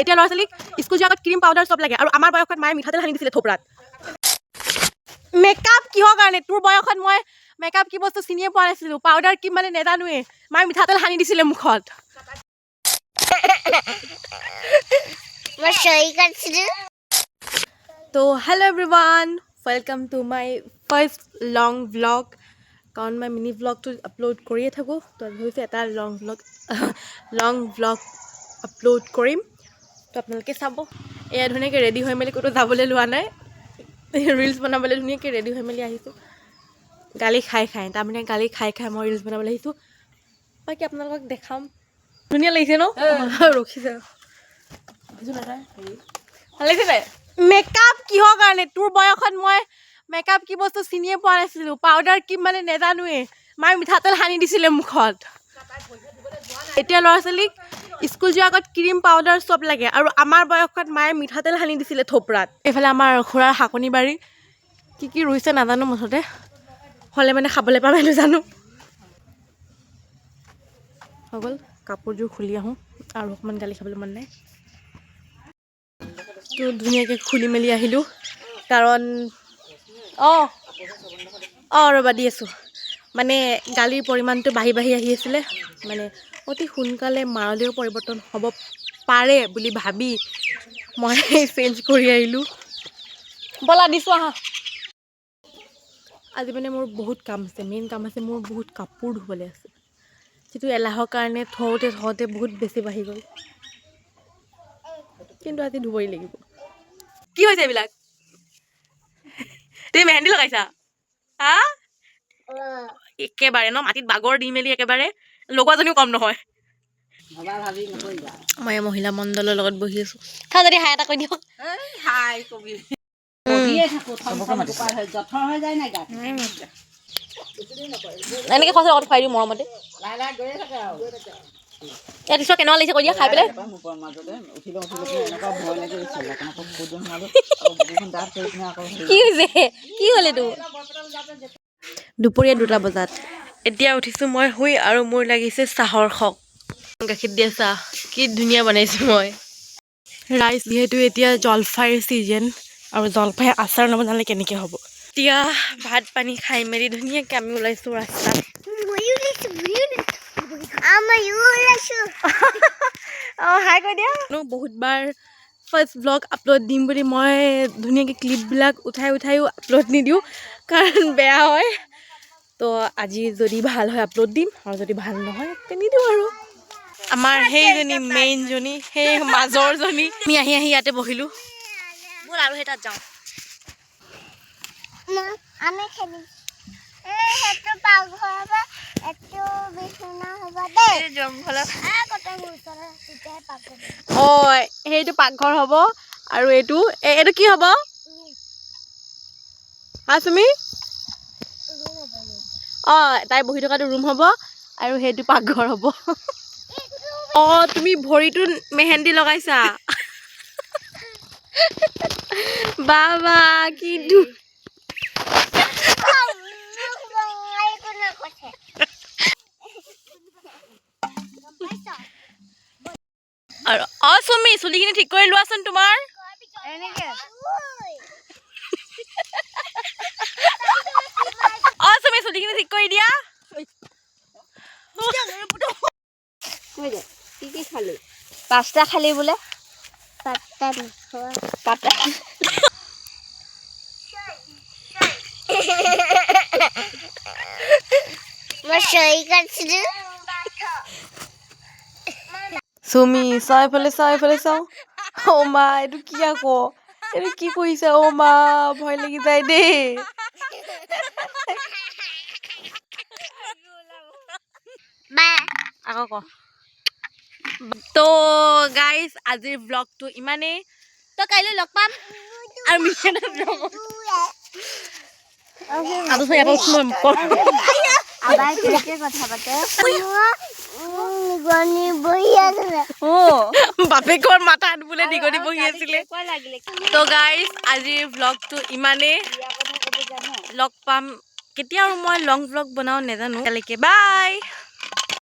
এতিয়া ল'ৰা ছোৱালীক স্কুল যোৱাৰ আগত ক্ৰীম পাউডাৰ চব লাগে আৰু আমাৰ বয়সত মায়ে মিঠাতেল সানি দিছিলে থোপৰাত। মেকআপ কিহৰ কাৰণে? তোৰ বয়সত মই মেকআপ কি বস্তু চিনিয়ে পোৱা নাছিলোঁ, পাউডাৰ কি মানে নেজানোৱে, মায়ে মিঠাতেল সানি দিছিলে মুখত। তো hello' everyone, welcome to my first long vlog. কাৰণ মই মিনি ভ্লগটো আপলোড কৰিয়ে থাকোঁ, তো ভাবিছোঁ এটা লং ভ্লগ আপলোড কৰিম, তো আপোনালোকে চাব। এয়া ধুনীয়াকৈ ৰেডি হৈ মেলি ক'তো যাবলৈ লোৱা নাই, ৰিলচ বনাবলৈ ধুনীয়াকৈ ৰেডি হৈ মেলি আহিছোঁ। গালি খাই তাৰমানে গালি খাই মই ৰিলচ বনাবলৈ আহিছোঁ। বাকী আপোনালোকক দেখাম। ধুনীয়া লাগিছে ন? ৰখিছে ভাল লাগিছে নাই? মেকআপ কিহৰ কাৰণে? তোৰ বয়সত মই মেকআপ কি বস্তু চিনিয়ে পোৱা নাছিলোঁ, পাউডাৰ কি মানে নেজানোৱে, মায়ে মিঠাতেল সানি দিছিলে মুখত। এতিয়া ল'ৰা ছোৱালীক স্কুল যোৱাৰ আগত ক্ৰীম পাউডাৰ চব লাগে আৰু আমাৰ বয়সত মায়ে মিঠাতেল সানি দিছিলে থোপৰাত। এইফালে আমাৰ খুৰাৰ শাকনি বাৰী, কি ৰুইছে নাজানো, মুঠতে হ'লে মানে খাবলৈ পাম সেইটো জানো। হৈ গ'ল, কাপোৰযোৰ খুলি আহোঁ আৰু অকণমান গালি খাবলৈ মন নাই। তো ধুনীয়াকৈ খুলি মেলি আহিলোঁ, কাৰণ ৰ'বা দি আছোঁ, মানে গালিৰ পৰিমাণটো বাঢ়ি আহি আছিলে। মানে অতি সোনকালে মাৰলেও পৰিৱৰ্তন হ'ব পাৰে বুলি ভাবি মই চেঞ্জ কৰি আহিলোঁ। ব'লা দিছোঁ আহা। আজি মানে মোৰ বহুত কাম আছে, মেইন কাম আছে, মোৰ বহুত কাপোৰ ধুবলৈ আছে, যিটো এলাহৰ কাৰণে থওঁতে বহুত বেছি বাঢ়ি গ'ল, কিন্তু আজি ধুবই লাগিব। কি হৈছে এইবিলাক? তুমি মেহেন্দি লগাইছা? হা? একেবাৰে ন মাটিত বাগৰ দি মেলি একেবাৰে লগোৱাজনীও কম নহয়। মই মহিলা মণ্ডলৰ লগত বহি আছোঁ। খাওঁ যদি হাই এটা কৈ দিয়ক। এনেকৈ খোৱা লগত খুৱাই দিওঁ মৰমতে। ইয়াত দিছোঁ কেনেকুৱা লাগিছে কৈ দিয়া খাই পেলাই। কি হৈছে? কি হ'ল এইটো? দুপৰীয়া 2টা বজাত এতিয়া উঠিছোঁ মই শুই, আৰু মোৰ লাগিছে চাহৰ শক। গাখীৰ দিয়া চাহ কি ধুনীয়া বনাইছোঁ মই। ৰাইজ যিহেতু এতিয়া জলফাইৰ ছিজন, আৰু জলফাই আচাৰ নবনালে কেনেকৈ হ'ব। এতিয়া ভাত পানী খাই মেলি ধুনীয়াকৈ আমি ওলাইছোঁ ৰাস্তাত। হাই কৈ দিয়া। বহুতবাৰ ফাৰ্ষ্ট ভ্লগ আপলোড দিম বুলি মই ধুনীয়াকৈ ক্লিপবিলাক উঠাইও আপলোড নিদিওঁ, কাৰণ বেয়া হয়। তো আজি যদি ভাল হয় আপলোড দিম, আৰু যদি ভাল নহয় নিদিওঁ আৰু। আমাৰ সেইজনী মেইনজনী, সেই মাজৰজনী, আমি আহি ইয়াতে বহিলোঁ। ব'ল আৰু সেই তাত যাওঁ। সেইটো পাকঘৰ হ'ব, আৰু এইটো কি হ'ব? হা তুমি? তাই বহি থকাটো ৰুম হ'ব, আৰু সেইটো পাকঘৰ হ'ব। তুমি ভৰিটোত মেহেন্দি লগাইছা? বাবা কি আৰু চুমি চুলিখিনি ঠিক কৰি লোৱাচোন তোমাৰ। চুমি চুলিখিনি ঠিক কৰি দিয়া। কি খালি? পাস্তা খালি বোলে। চুমি চাইফালে চাওঁ। মা এইটো কি আকৌ? এইটো কি কৰিছে? মা ভয় লাগি যায় দেই। আকৌ ক। তো গাইজ আজিৰ ব্লগটো ইমানেই, তো কাইলৈ লগ পাম আৰু বাপেকৰ মাথাত বোলে নিগনি বহি আছিলে। তো গাইজ আজিৰ ব্লগটো ইমানেই, লগ পাম কেতিয়া, আৰু মই লং ব্লগ বনাওঁ নেজানো। বাই।